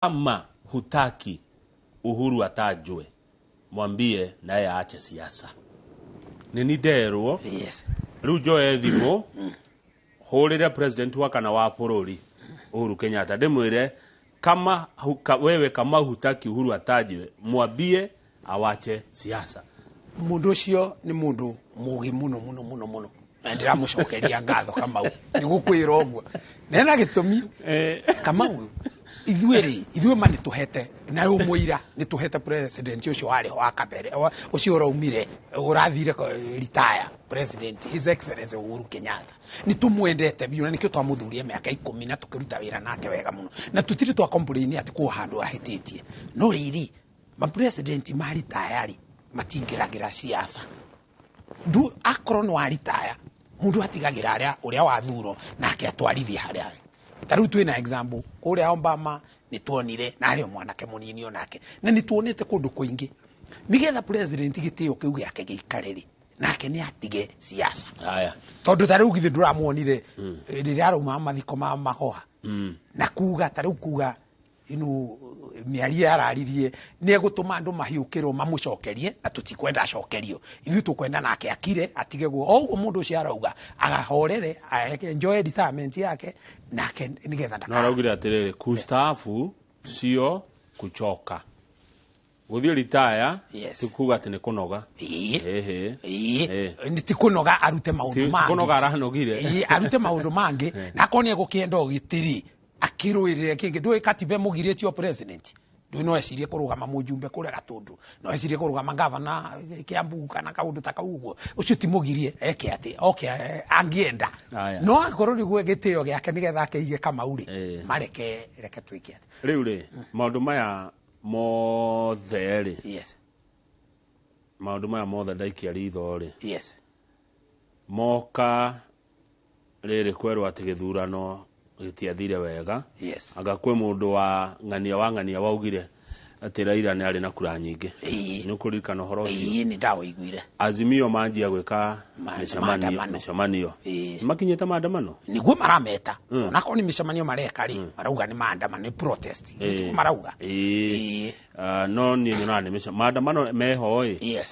Kama hutaki Uhuru atajwe, mwambie naye aache siasa. Nini nderwo riu njoe thimu hurire president wa kana wa bururi Uhuru Kenyatta ndimwire kama wewe kama hutaki Uhuru atajwe, mwambie awache siasa. Mundu ucio ni mundu mugi muno na ndiramucokeria ngatho Kamau ni gukwira ogwo nena gitumi Kamau ithuĩ ma nituhete na umuira nituhete president ucio wari wa kabere ucio uraumire urathire retire president his excellency Uhuru Kenyatta nitumwendete biũ na nikio twamuthurie miaka 10 na tukiruta wira nake wega muno na tutiri twa complain ati ku handu ahititie no riri ma president mari tayari matingiragira siasa ndu akorwo no aritaya mundu atigagira uria wathuro nake atwarithia haria taru twina example uria Obama nituonire na ari mwanake munini onake na nituonete kundu kuingi nigetha president gitio kiu giake giikareri nake ni atige siasa haya tondu taru githi nduramuonire riria aruma mathiko ma mahoha na kuga taru kuga inu miaria araririe ni egutuma andu mahiukirwo mamucokerie na tutikwenda acokerio ithu tukwenda nake akire atige guo o mundu ucio arauga agahorere enjoy retirement yake nake nigetha na araugire atiriri kustaafu sio kuchoka guthie retire tikuga ati ni kunoga ni tikunoga arute maundu mangi kunoga aranogire arute maundu mangi na konie gukienda ugitiri akirwirire kingi ndui katibe mugiretio president ndui no ecirie kurugama mujumbe kure Gatundu no ecirie kurugama governor Kiambu kana kaundu takauguo ucio ti mugirie eke ati okay angienda no akorwo ni gwe gitio giake nigetha akeige Kamau ri mareke twike ati riu ri maundu maya mothe ri maundu maya mothe ndaikia ritho ri moka riri kwerwo ati githurano gitiathire wega anga kwe mundu wa ng'ania waugire ati Raila ni ari na kura nyingi ni kuririkana horo ucio ni ndawoiguire Azimio manjia gwika micemanio makinyete maandamano niguo marameta onako ni micemanio mareka ri marauga ni maandamano ni protest marauga no ni nyonane maandamano meho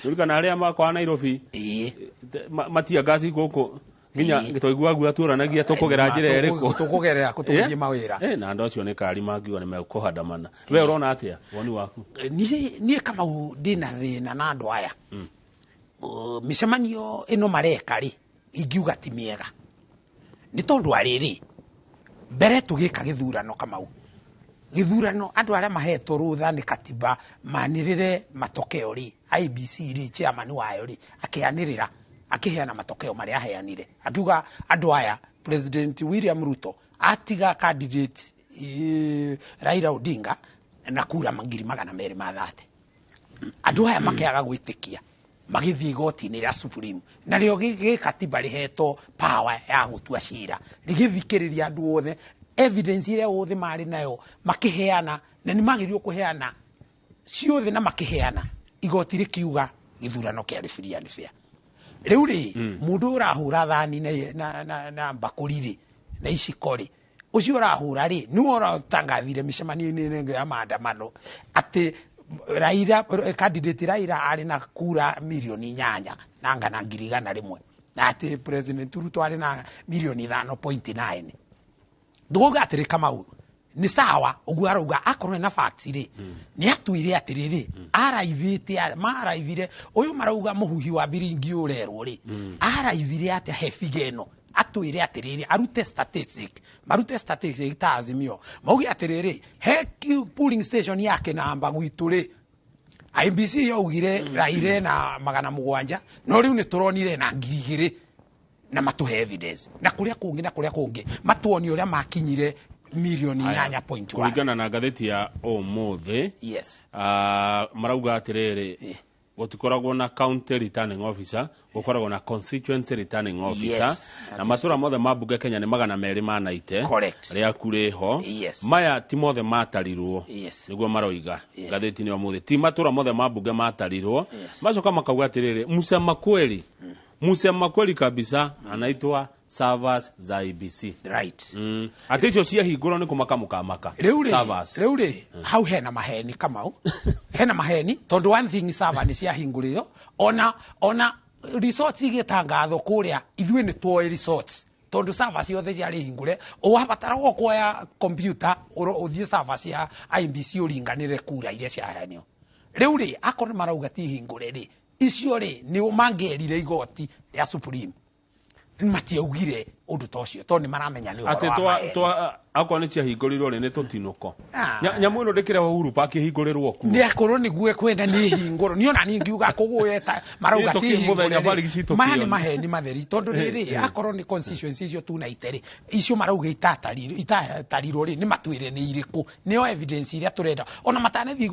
kuririkana aria makwa Nairobi matia gasi goko nginya gitoigua gua turanagia tukugera njira eriku tukugerera kutugiye mawira na ndo acio ni kari mangiwa ni mekuhandamana we urona atia woni waku ni kama dina thina na andu aya micemanio ino mareka ri ingiuga ti miega ni tondu ariri mbere tugika githurano Kamau githurano andu aria mahetwo rutha ni katiba manirire matokeo ri IBC ri chairman wayo ri akianirira akiheana matokeo maria aheanire akiuga andu aya President William Ruto atiga candidate Raila Odinga na kura mangiri 230 andu aya makiaga gwitikia magithii goti-ini ria Supreme na rio gikatiba riheto power ya gutua cira rigithikiriria andu othe evidence iria othe mari nayo makiheana na ni magirio kuheana ciothe na makiheana igoti rikiuga githurano kia free and fair riu ri mundu urahura thani na mbakuri ri na icikori ucio urahura ri ni uratangathire micemanio-ini ya maandamano ati Raila candidate Raila ari na kura milioni 8 na ngana ngiri 100 na ati President Ruto ari na milioni 5.9 nduga atiri Kamau ni sawa ugu arauga akorwe na facts ri ni atuire atiriri araivite maraivire uyu marauga muhuhi wa biringi urerwo ri araivire ati hefigeno atuire atiriri arute statistic ta Azimio maugi atiriri he polling station yake namba gwitu ri IBC yaugire Raila na 700 no riu ni turonire na 2,000 na matuhe evidence na kuria kungi matuoni uria makinyire milioni 8.1 kuringana na gatheti ya Umuthi marauga atiriri gutikoragwo na county returning officer gukoragwo na constituency returning officer na matura mothe mabunge Kenya ni 280 ria kuriho maya ti mothe matarirwo niguo maroiga gatheti ni Umuthi ti matura mothe mabunge matarirwo macoka makauga atiriri Musa Makweli Musema kweli kabisa anaitwa servers za IBC. Right. Ati icio cia hingũrwo nĩ kũmaka mũkamaka. Rĩu rĩ hau hena maheni Kamau. Hena maheni tondu one thing server nĩ cia hingũrĩyo ona resorts igĩtangatho kũrĩa ithuĩ nĩ tuoĩ resorts tondu server ciothe ciarĩ hingũre wabatara kuoya computer ũthiĩ server cia IBC ũringanĩre kura iria ciaheanio. Rĩu rĩ akorwo marauga ti hingũre rĩ icio rĩ nĩ mangĩerire igoti rĩa Supreme matiaugire undu tocio tondu maramenya ni ati akwa ni cia hingũrirwo rĩ nĩ tũtinũko nyamu ĩno ndĩkĩreho Uhuru Park hingũrĩrwo ku nĩ akorwo nĩguo kwenda nĩ hingũrwo nĩ ona niĩ ngiuga kũgũyeta marauga ti hingũre maheni matheri tondu rĩrĩ akorwo ni constituency icio tunaite rĩ icio marauga itatarirwo rĩ nĩ matwĩre nĩ irĩkũ nĩyo evidence iria turenda ona matanathi